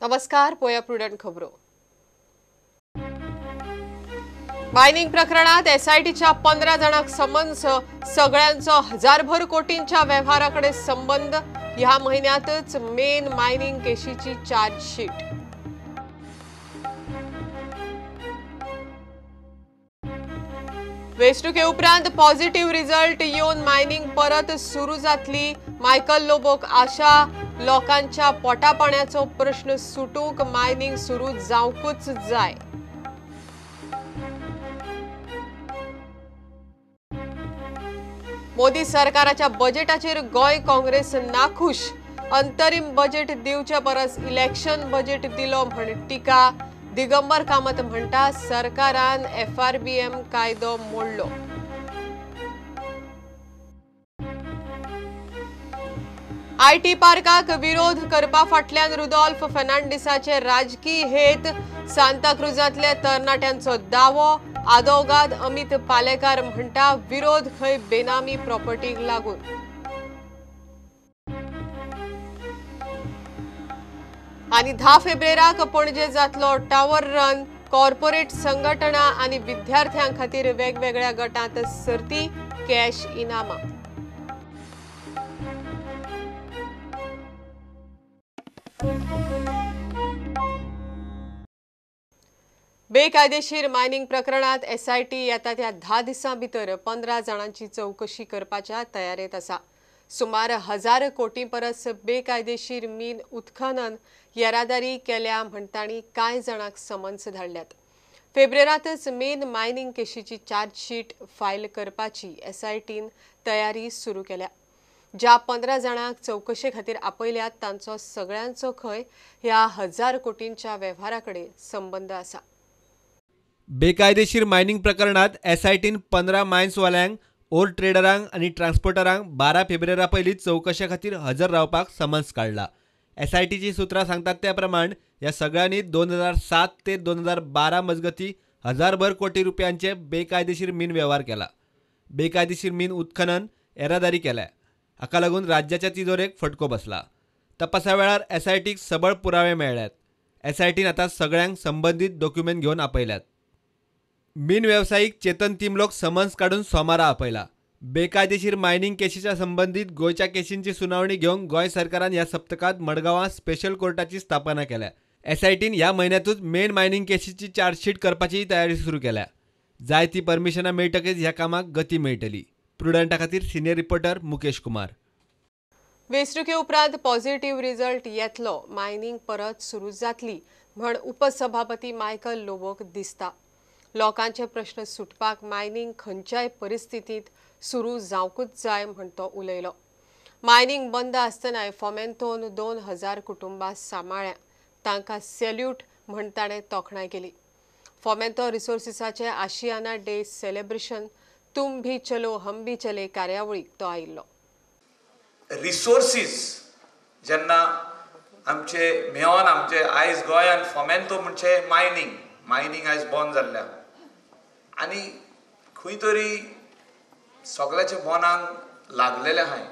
नमस्कार. पोया प्रुडंट खबरो. मायनिंग प्रकरणात एसआयटीच्या 15 जणांक समन्स, सगळ्यांचो हजारभर कोटींच्या व्यवहाराकडे संबंध. ह्या महिन्यातच मेन मायनिंग केशीची चार्जशीट. वेंचणुके उपरांत पॉझिटिव्ह रिझल्ट येवन मायनिंग परत सुरू जातली. मायकल लोबोक आशा. लोकांच्या पोटापाण्याचो प्रश्न सुटूंक मायनिंग सुरू जावंकूच जाय. मोदी सरकाराच्या बजेटाचेर गोंय काँग्रेस नाखुश. अंतरीम बजेट दिवचे परस इलेक्शन बजेट दिलो म्हण टिका. दिगंबर कामत म्हणटा सरकारान FRBM कायदो मोडलो. IT पार्काक विरोध करपा फाटल्यान रुडॉल्फ फर्नांडिसाचे राजकीय हेत. सांताक्रुजांतल्या तरणाट्यांचो दावो. आदवोगाद अमित पालेकार म्हणटा विरोध खंय बेनामी प्रॉपर्टीक लागून. आनी 10 फेब्रुवाराक पणजे जातलो टावर रन. कॉर्पोरेट संघटना आनी विद्यार्थ्यां खातीर वेगवेगळ्या गटांत सर्ती. कॅश इनामां. बेकायदेशीर मायनिंग प्रकरणात SIT येता त्या 10 दिसां भितर 15 जणांची चौकशी करपाच्या तयारेत आसा. सुमार 1000 कोटी परस बेकायदेशीर मीन उत्खनन येरादारी केल्या म्हण तांणी कांय जाणांक समन्स धाडल्यात. फेब्रुवारांतच मेन मायनिंग केशीची चार्जशीट फायल करपाची SITन तयारी सुरू केल्या. ज्या 15 जाणांक चौकशे खातीर आपयल्यात तांचो सगळ्यांचो खंय ह्या 1000 कोटींच्या वेव्हाराकडे संबंध आसा. बेकायदेशीर मायनिंग प्रकरणात SITन 15 मायन्सवाल्यांक, ओर ट्रेडरांक आणि ट्रान्सपोर्टरांक 12 फेब्रुवारा पयलींच चौकशे खातीर हजर रावपाक समन्स काडला. SITची सुत्रां सांगतात त्या प्रमाण ह्या सगळ्यांनी 2007 ते 2012 मजगती हजारभर कोटी रुपयांचे बेकायदेशीर मीन वेव्हार केला. बेकायदेशीर मीन उत्खनन, येरादारी केल्या. हाका लागून राज्याच्या तिजोरेक फटको बसला. तपासा वेळार SITक सबळ पुरावे मेळ्ळ्यात. SITन आतां सगळ्यांक संबंधीत डॉक्युमेंट घेवन आपयल्यात. मीन व्यावसायिक चेतन तिमलोक समन्स काढून सोमारा आपयला. बेकायदेशीर मायनिंग केशीच्या संबंधित गोयच्या केशींची सुनावणी घेवंक गोंय सरकारान ह्या सप्तकात मडगांवां स्पेशल कोर्टाची स्थापना केल्या. SITन ह्या म्हयन्यातूच मेन मायनिंग केशीची चार्जशीट करपाची तयारी सुरू केल्या. जाय ती परमिशनां मेळटकीच ह्या कामाक गती मेळटली. प्रुडंटा खातीर सिनियर रिपोर्टर मुकेश कुमार. वेंचणुके उपरांत पॉझिटिव्ह रिझल्ट येतलो, मायनिंग परत सुरू जातली म्हण उपसभापती मायकल लोबोक दिसता. लोकांचे प्रश्न सुटपाक मायनिंग खंयच्याय परिस्थितीत सुरू जावंकूच जाय म्हण तो उलयलो. मायनिंग बंद आसतनाय फोमेंतोन 2000 कुटुंबां सांबाळ्ळ्या. तांकां सॅल्यूट म्हण ताणें तोखणाय केली. फोमेंतो रिसोर्सिसाचे आशियाना डे सेलिब्रेशन तुम भी चलो हम भी चले कार्यावळीक तो आयिल्लो. रिसोर्सीस जेन्ना आमचे मेळोन आमचे आयज गोंयान फोमेंतो म्हणजे मायनिंग आयज बंद जाल्ल्या आनी खंय तरी सगळ्याच्या मनाक लागलेले आहाय.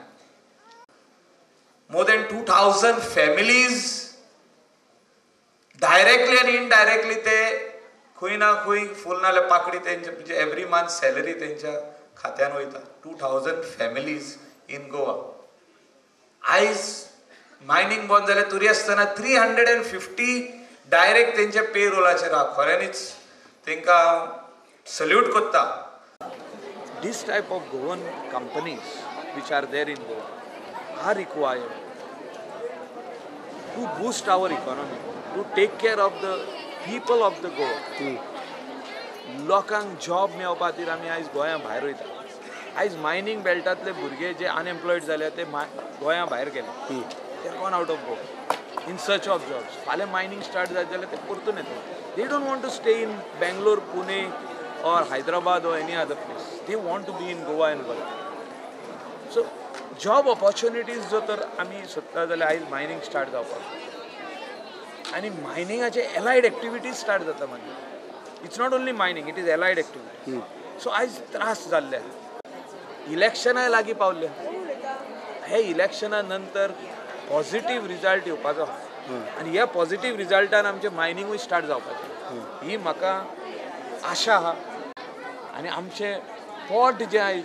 मोर दॅन 2000 फॅमिलीज डायरेक्टली आनी इनडायरेक्टली ते खंय ना खंय फूल नाल्या पाकडी तेंचे म्हणजे एवरी मंथ सॅलरी तेंच्या खात्यान वयता. 2000 फॅमिलीज इन गोवा. आयज मायनिंग बंद जालें तरी आसतना 350 डायरेक्ट तेंच्या पे रोलाचेर आहा. खऱ्यांनीच तेंकां सल्यूट करता. This type of Goan companies which are there in Goa are required to boost our economy, to take care of the people of the Goa. लोकांक जॉब मेळपा खातीर आमी आयज गोंया भायर वयता. आयज मायनिंग बेल्टांतले भुरगे जे अनएम्प्लॉयड जाले ते गोंया भायर गेले. They gone out of Goa in search of jobs. फाल्यां मायनिंग स्टार्ट जायत जाल्यार ते परतून येता. They don't want to stay in Bangalore, Pune or Hyderabad or any other place. They want to be in Goa and work. So job opportunities जो तर आमी सोदता जाल्यार आयज मायनिंग स्टार्ट जावपाक. आनी मायनिंगाचे एलायड एक्टिविटीज स्टार्ट जाता मागीर. It's not only mining, it is allied activity. So आयज त्रास जाल्ले. इलेक्शनाय लागीं पावल्ले. हे इलेक्शना नंतर पॉझिटिव्ह रिजल्ट येवपाचो आनी ह्या पॉझिटिव्ह रिजल्टान आमचें मायनिंगूय स्टार्ट जावपाचें ही म्हाका आशा आहा आनी आमचें पोट जें आयज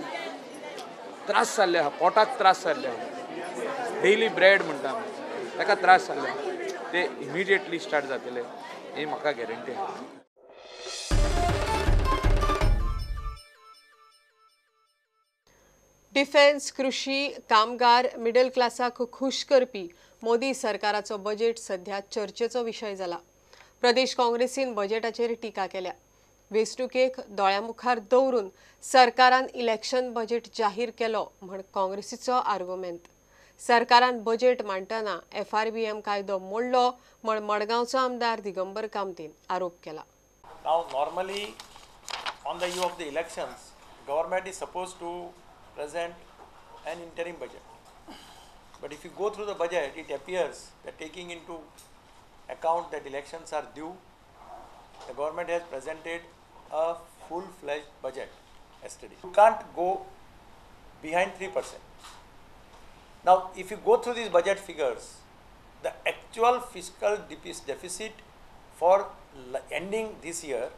त्रास जाल्ले आहा पोटाक त्रास जाल्ले आहा डेली ब्रेड म्हणटा आमी ताका त्रास जाल्ले आहा ते इमिडिएटली स्टार्ट जातले ही म्हाका गॅरंटी आहा. डिफेन्स, कृषी, कामगार, मिडल क्लासाक खुश करपी मोदी सरकाराचो बजेट सध्या चर्चेचो विशय जाला. प्रदेश काँग्रेसीन बजेटाचेर टिका केल्या. वेंचणुकेक दोळ्यामुखार दवरून सरकारान इलेक्शन बजेट जाहीर केलो म्हण काँग्रेसीचो आर्ग्युमेंट. सरकारान बजेट मांडटना FRBM कायदो मोडलो म्हण मडगांवचो आमदार दिगंबर कामतीन आरोप केला. Now, normally, on the eve of the elections, government is supposed to present an interim budget. But if you go through the budget, it appears that taking into account that elections are due, the government has presented a full-fledged budget yesterday. You can't go behind 3%. Now, if you go through these budget figures, the actual fiscal deficit for ending this year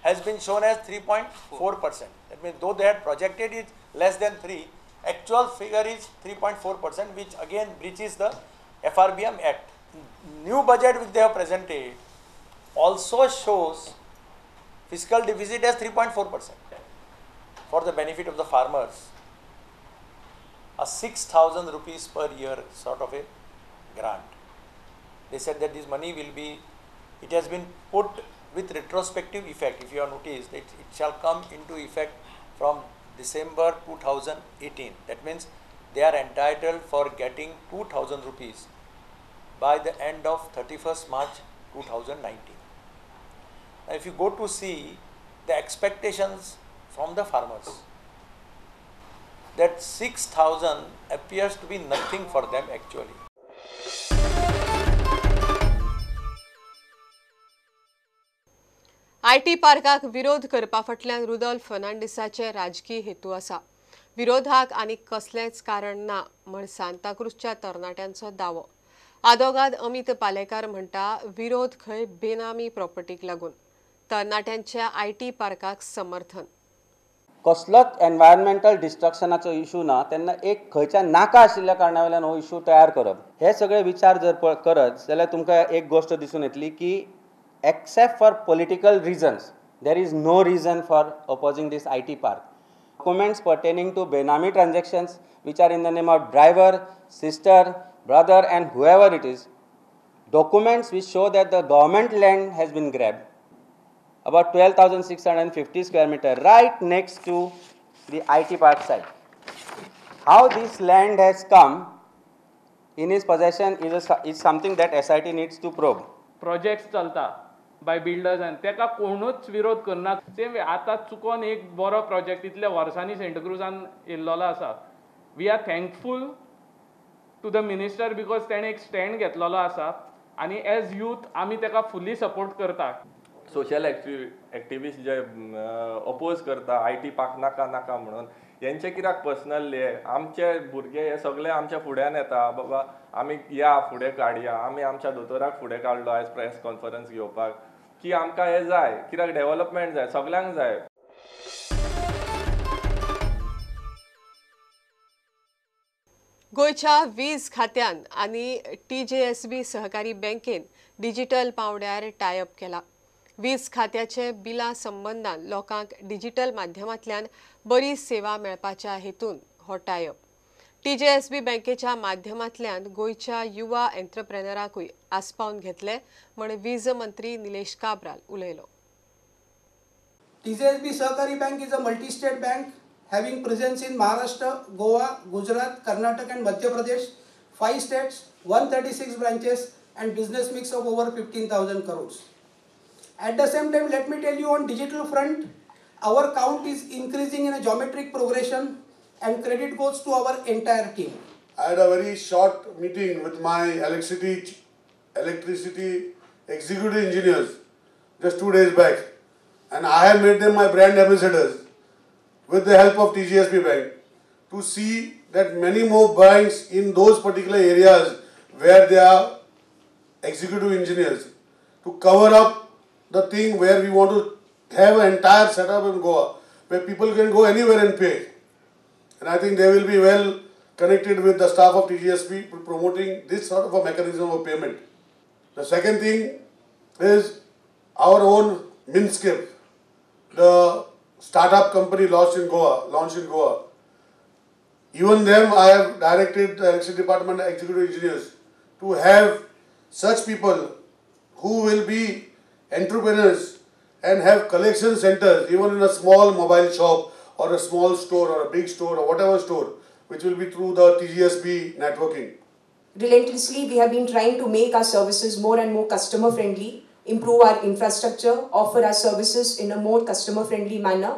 has been shown as 3.4%. That means though they had projected it less than 3, actual figure is 3.4%, which again breaches the FRBM Act. New budget which they have presented also shows fiscal deficit as 3.4% for the benefit of the farmers. A 6,000 rupees per year sort of a grant. They said that this money will be, it has been put with retrospective effect. If you have noticed, it shall come into effect from December 2018. That means they are entitled for getting 2,000 rupees by the end of 31st March 2019. Now, if you go to see the expectations from the farmers, that 6,000 appears to be nothing for them actually. IT पार्काक विरोध करपा फाटल्यान Rudolf फर्नांडिसाचे राजकीय हेतू आसा. विरोधाक आनी कसलेंच कारण ना म्हण सांताक्रूजच्या तरणाट्यांचो दावो. आदोगाद अमित पालेकार म्हणटा विरोध खंय बेनामी प्रॉपर्टीक लागून. तरणाट्यांच्या IT पार्काक समर्थन. कसलोच एनवायरमेंटल डिस्ट्रक्शनाचो इशू ना तेन्ना एक खंयच्या नाका आशिल्ल्या कारणां वयल्यान हो इशू तयार करप हे सगळे विचार जर करत जाल्यार तुमकां एक गोष्ट दिसून येतली की except for political reasons there is no reason for opposing this IT park. Documents pertaining to Benami transactions which are in the name of driver, sister, brother and whoever it is, documents which show that the government land has been grabbed about 12,650 square meter right next to the IT park site. How this land has come in his possession is something that SIT needs to probe. Projects चलता bye builders आनी ताका कोणूच विरोध करना. Same आतां चुकोन एक बरो project इतल्या वर्सांनी सेंटक्रुजान येयल्लो आसा. We are thankful to the minister because ताणें एक स्टँड घेतलेलो आसा आनी एज यूथ आमी ताका फुल्ली सपोर्ट करता. सोशल एक्टिविस्ट जे अपोज करता IT पार्क नाका नाका म्हणून हेंचे कित्याक पर्सनली आमचे भुरगे हे सगळे आमच्या फुड्यान येता बाबा आमी या फुडें काडया. आमी आमच्या दोतोराक फुडें काडलो आयज प्रेस कॉन्फरन्स घेवपाक की आमकां हे जाय कित्याक डेव्हलपमेंट जाय सगळ्यांक जाय. गोयच्या वीज खात्यान आनी TJSB सहकारी बँकेन डिजिटल पावंड्यार टायअप केला. वीज खात्याचे बिलां संबंदान लोकांक डिजिटल माध्यमांतल्यान बरी सेवा मेळपाच्या हेतून हो टायअप. TJSB बँकेच्या माध्यमांतल्यान गोयच्या युवा एंटरप्रेनरांकूय आस्पावन घेतले म्हण वीज मंत्री निलेश काब्राल उलयलो. TJSB Sahakari Bank is a multi-state bank having presence in Maharashtra, Goa, Gujarat, Karnataka and Madhya Pradesh, 5 states, 136 branches and business mix of over 15,000 crores. At the same time, let me tell you on digital front, our count is increasing in a geometric progression and credit goes to our entire team. I had a very short meeting with my electricity executive engineers just 2 days back, and I have made them my brand ambassadors with the help of TJSB Bank to see that many more banks in those particular areas where they are executive engineers to cover up the thing where we want to have an entire setup in Goa where people can go anywhere and pay. And I think they will be well connected with the staff of TGSP promoting this sort of a mechanism of payment. The second thing is our own Minscape, the startup company launched in Goa. Even them, I have directed the Electricity Department executive engineers to have such people who will be entrepreneurs and have collection centers, even in a small mobile shop or a small store or a big store or whatever store, which will be through the TGSP networking. Relentlessly, we have been trying to make our services more and more customer friendly, improve our infrastructure, offer our services in a more customer friendly manner.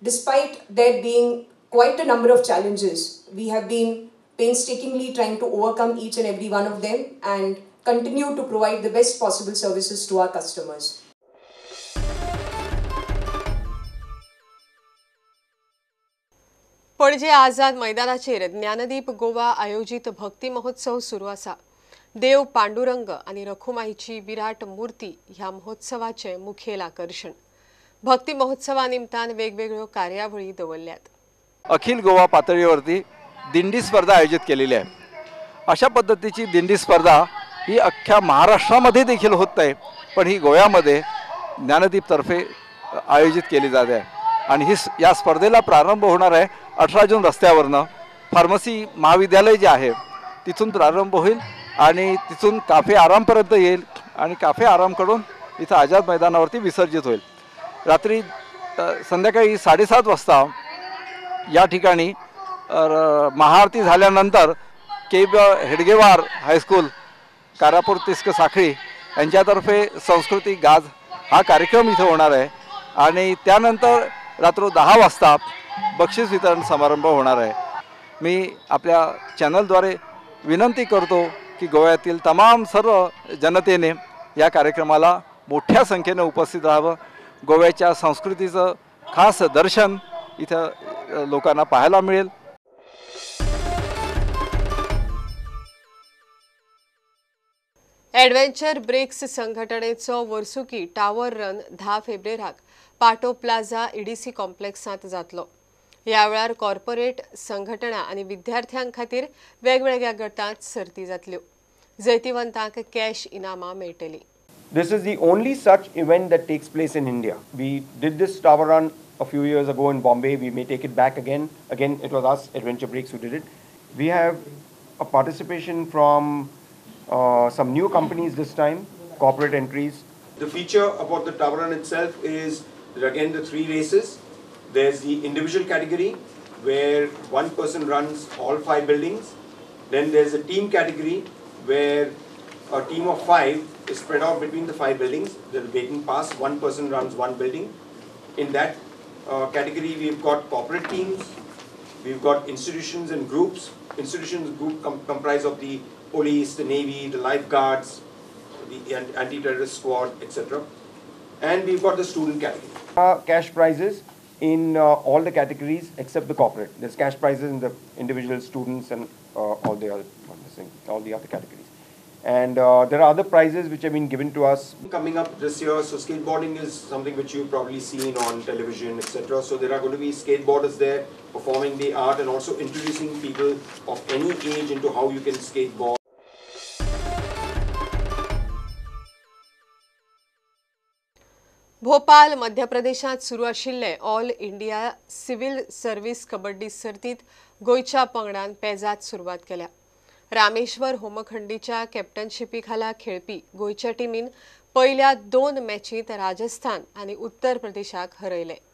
Despite there being quite a number of challenges, we have been painstakingly trying to overcome each and every one of them and continue to provide the best possible services to our customers. पणजे आझाद मैदानाचेर ज्ञानदीप गोवा आयोजित भक्ती महोत्सव सुरू आसा. देव पांडुरंग आणि रखुमाईची विराट मूर्ती ह्या महोत्सवाचे मुखेल आकर्षण. भक्ती महोत्सवा निमतान वेगवेगळ्यो कार्यावळी दवरल्यात. अखिल गोवा पातळीवरती दिंडी स्पर्धा आयोजित केलेली आहे. अशा पद्धतीची दिंडी स्पर्धा ही अख्ख्या महाराष्ट्रामध्ये देखील होत आहे, पण ही गोव्यामध्ये ज्ञानदीपतर्फे आयोजित केली जाते आहे. आणि या स्पर्धेला प्रारंभ होणार आहे 18 जून रस्त्यावरनं. फार्मसी महाविद्यालय जे आहे तिथून प्रारंभ होईल आणि तिथून काफे आरामपर्यंत येईल आणि काफे आरामकडून इथं आझाद मैदानावरती विसर्जित होईल. रात्री संध्याकाळी 7:30 वाजता या ठिकाणी महाआरती झाल्यानंतर हेडगेवार हायस्कूल कारापूर तिस्क साखळी यांच्यातर्फे संस्कृती गाज हा कार्यक्रम इथं होणार आहे आणि त्यानंतर रात्र 10 वाजता बक्षीस वितरण समारंभ होणार आहे. मी आपल्या चॅनलद्वारे विनंती करतो की गोव्यातील तमाम सर्व जनतेने या कार्यक्रमाला मोठ्या संख्येने उपस्थित राहावं. गोव्याच्या संस्कृतीचं खास दर्शन इथं लोकांना पाहायला मिळेल. ॲडव्हेंचर ब्रेक्स संघटनेचो वर्सुकी टावर रन 10 फेब्रुवारीक पाटो प्लाझा ईडीसी कॉम्प्लेक्सांत जातलो. ह्या वेळार कॉर्पोरेट संघटना आणि विद्यार्थ्यां खातीर वेगवेगळ्या गटांत सर्ती जातल्यो. जैतिवंतांक कॅश इनामां मेळटलीं. This is the only such event that takes place in India. We did this tower run a few years ago in Bombay. We may take it back again. Again, it was us, Adventure Breaks, who did it. We have a participation from some new companies this time, corporate entries. The feature about the tower run itself is again the 3 races. There's the individual category where one person runs all 5 buildings. Then there's a team category where a team of 5 is spread out between the 5 buildings. They're waiting pass. One person runs 1 building. In that category, we've got corporate teams. We've got institutions and groups. Institutions group comprise of the police, the navy, the lifeguards, the anti-terrorist squad, etc. And we've got the student category. Cash prizes in all the categories except the corporate. There's cash prizes in the individual students and all the other categories. And there are other prizes which have been given to us. Coming up this year, so skateboarding is something which you've probably seen on television, etc. So there are going to be skateboarders there performing the art and also introducing people of any age into how you can skateboard. Bhopal मध्य प्रदेशात सुरू आशिल्ले all India civil service kabaddi सर्तीत गोंयच्या पंगडान पेजात सुरवात केल्या. रामेश्वर होमखंडीच्या कॅप्टनशिपी खाला खेळपी गोंयच्या टिमीन पहिल्या 2 मॅचींत राजस्थान आणि उत्तर प्रदेशाक हरयले.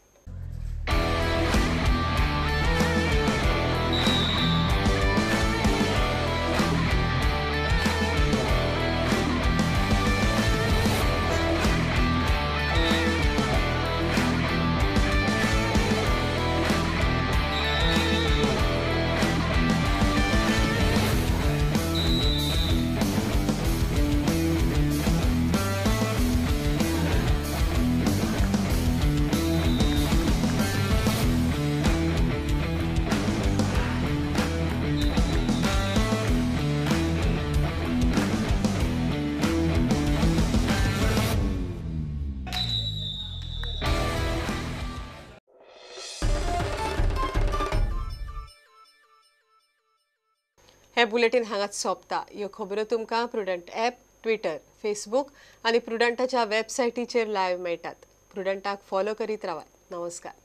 हे बुलेटिन हांगाच सोंपता. ह्यो खबरो तुमकां प्रुडंट ॲप, ट्विटर, फेसबूक आनी प्रुडंटाच्या वेबसायटीचेर लायव्ह मेळटात. प्रुडंटाक फॉलो करीत रावात. नमस्कार.